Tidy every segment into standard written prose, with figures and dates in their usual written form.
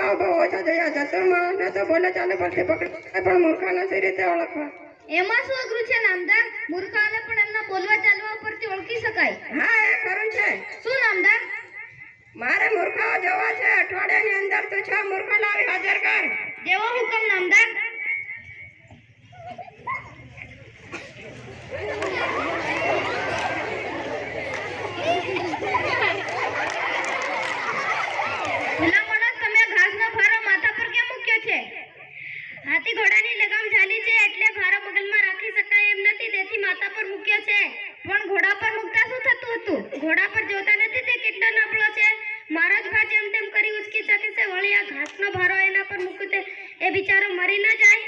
મૂર્ખાઓ બહુ ઓછા થયા. ચતુર માણસને તો બોલે ચાલે પરથી પકડે, પણ મૂર્ખાને સી રીતે ઓળખવા? એમાં શું અઘરું છે નામદાર? મૂર્ખાને પણ એમના બોલવા ચાલવા ઉપરથી ઓળખી શકાય. હા, એ ખરું છે. શું નામદાર? મારે મૂર્ખાઓ જોવા છે. અઠવાડિયાની અંદર તું 6 મૂર્ખા લાવી હાજર કર. જેવો હુકમ નામદાર. ભલા માણસ, તમે ઘાસનો ભારો માથા પર કેમ મૂક્યો છે? હાથી ઘોડાની લગામ ઝાલી છે એટલે ભારો બગલમાં રાખી શકાય એમ નથી, તેથી માથા પર મૂક્યો છે. પણ ઘોડા પર મૂકતા શું થતું હતું? ઘોડા પર જોતા નથી તે કેટલો નબળો છે? મારા જ ભા જેમ તેમ કરી ઉચકી શકે છે, વળી આ ઘાસનો ભારો એના પર મૂક્યો તે એ બિચારો મરી ન જાય?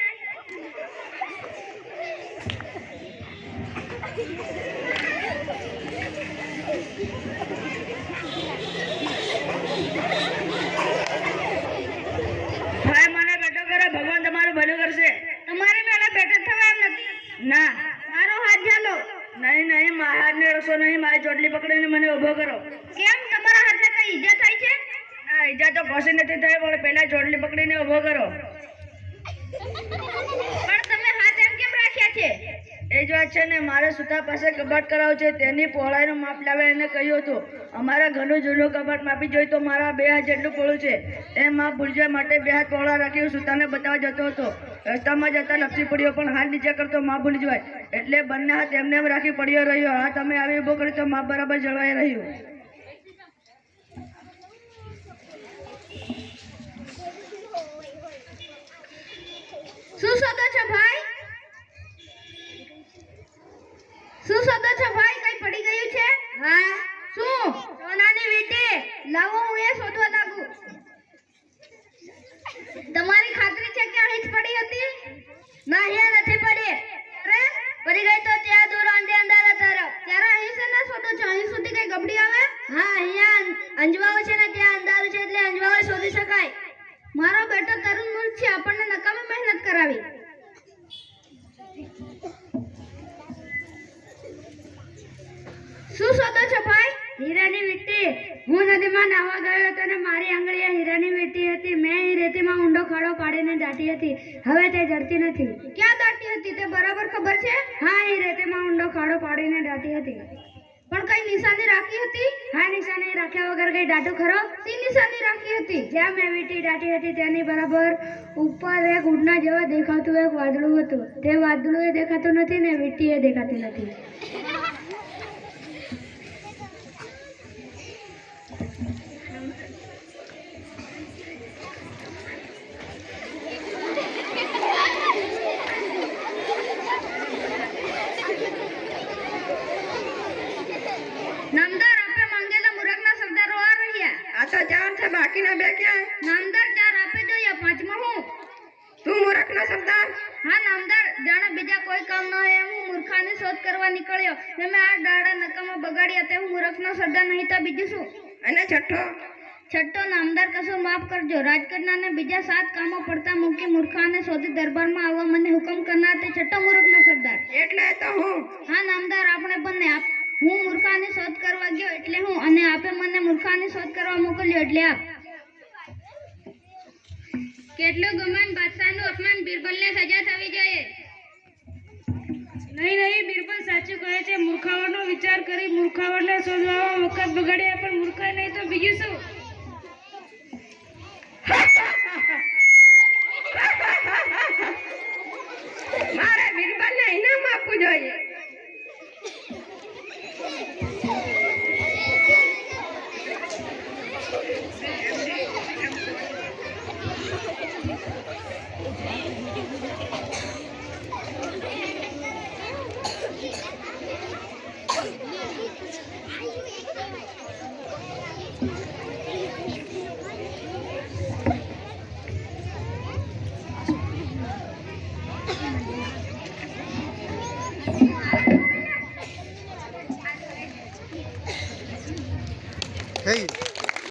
ભાઈ, મને બેઠો કરો, ભગવાન તમારું ભલું કરશે. તમારે મેળે બેઠો થવા એમ નથી. ના, મારો હાથ ઝાલો. નહીં, મારા હાથને રસો નહીં. મારી ચોટલી પકડીને મને ઊભો કરો. કેમ, તમારા હાથને કઈ ઈજા થાય છે? આ ઈજા તો કશી નથી થઈ, પણ પહેલા ચોટલી પકડીને ઊભો કરો. પણ તમે હાથ એમ કેમ રાખ્યા છે? એ જ વાત છે ને, મારે સુતા પાસે કબાટ કરાવ છે, તેની પહોળાઈનું માપ લાવે એને કહ્યું હતું. અમારા ઘરનું જૂનું કબાટ માપી જોઈ તો મારા 2 હાથ જેટલું પહોળું છે. એ માપ ભૂલવા માટે 2 હાથ પહોળા રાખી સુતાને બતાવવા જતો હતો. રસ્તામાં જતા લપસી પડ્યો, પણ હાથ નીચે કરતો માપ ભૂલી જવાય, એટલે બંને હાથ એમને એમ રાખી પડ્યો રહ્યો. હા, તમે આવી ઊભો કર્યો તો માપ બરાબર જળવાઈ રહ્યું. શું શોધો છો ભાઈ? શું શોધો છો ભાઈ? કઈ પડી ગયું છે? હા. શું? સોનાની વીંટી. લાવો, હું એ શોધવા લાગુ. તમારી ખાતરી છે કે અહીં જ પડી હતી? ના, અહીંયા નથી પડી. અરે, પડી ગઈ તો ત્યાં દૂર અંધારા તરફ. ત્યારે અહીં છે ના શોધો છો? અહીં સુધી કઈ ગબડી આવે? હા, અહીંયા અંજવાળો છે ને ત્યાં અંધારું છે એટલે અંજવાળો શોધી શકાય. મારો બેટો તરુણ મૂર્ખ છે, આપણને નકામી મહેનત કરાવી. શું શોધો છો ભાઈ? હીરાની વીંટી. હું નદીમાં નાહવા ગયો હતો અને મારી આંગળીએ હીરાની વીંટી હતી. મેં એ રેતીમાં ઊંડો ખાડો પાડીને દાટી હતી. હવે તે જડતી નથી. ક્યાં દાટી હતી તે બરાબર ખબર છે? હા, એ રેતીમાં ઊંડો ખાડો પાડીને દાટી હતી. પણ કઈ નિશાની રાખી હતી? હા, નિશાની રાખ્યા વગર કઈ દાટું ખરો? શી નિશાની રાખી હતી? જ્યાં મેં વીંટી દાટી હતી તેની બરાબર ઉપર એક ઉડના જેવા દેખાતું એક વાદળું હતું. તે વાદળું એ દેખાતું નથી ને વીંટી એ દેખાતી નથી. નામદાર, આપે માંગેલા મૂરખના સરદારો આ રહ્યા. આ તો 4 છે, બાકીના 2 ક્યાં? નામદાર, 4 આપે જોઈએ, 5મો હું. તું મૂર્ખનો સરદાર? હા નામદાર, જાણે બીજા કોઈ કામ ન હોય એમ હું મૂર્ખાની શોધ કરવા નીકળ્યો. મેં 8 દાડા નકામા બગાડ્યા. તે હું મૂર્ખનો સરદાર નહીં તો બીજું શું? અને છઠ્ઠો નામદાર, કસૂર માફ કરજો. રાજકરનારને બીજા 7 કામો પડતા મૂકી મૂર્ખાને શોધી દરબારમાં આવવા મને હુકમ કરનાર તે છઠ્ઠો મૂર્ખનો સરદાર. એટલે તો હું. હા નામદાર, આપણે બંને. હું મૂર્ખાની શોધ કરવા ગયો એટલે હું, અને આપે મને મૂર્ખાની શોધ કરવા મોકલ્યો એટલે આપ. કેટલું ગુમાન! બાદશાહનું અપમાન! બિરબલને સજા થવી જોઈએ. નહીં, બિરબલ સાચું કહે છે. મૂર્ખાઓનો વિચાર કરી મૂર્ખાઓને શોધવામાં વખત બગાડ્યા, પણ મૂર્ખા નહીં તો બીજું શું?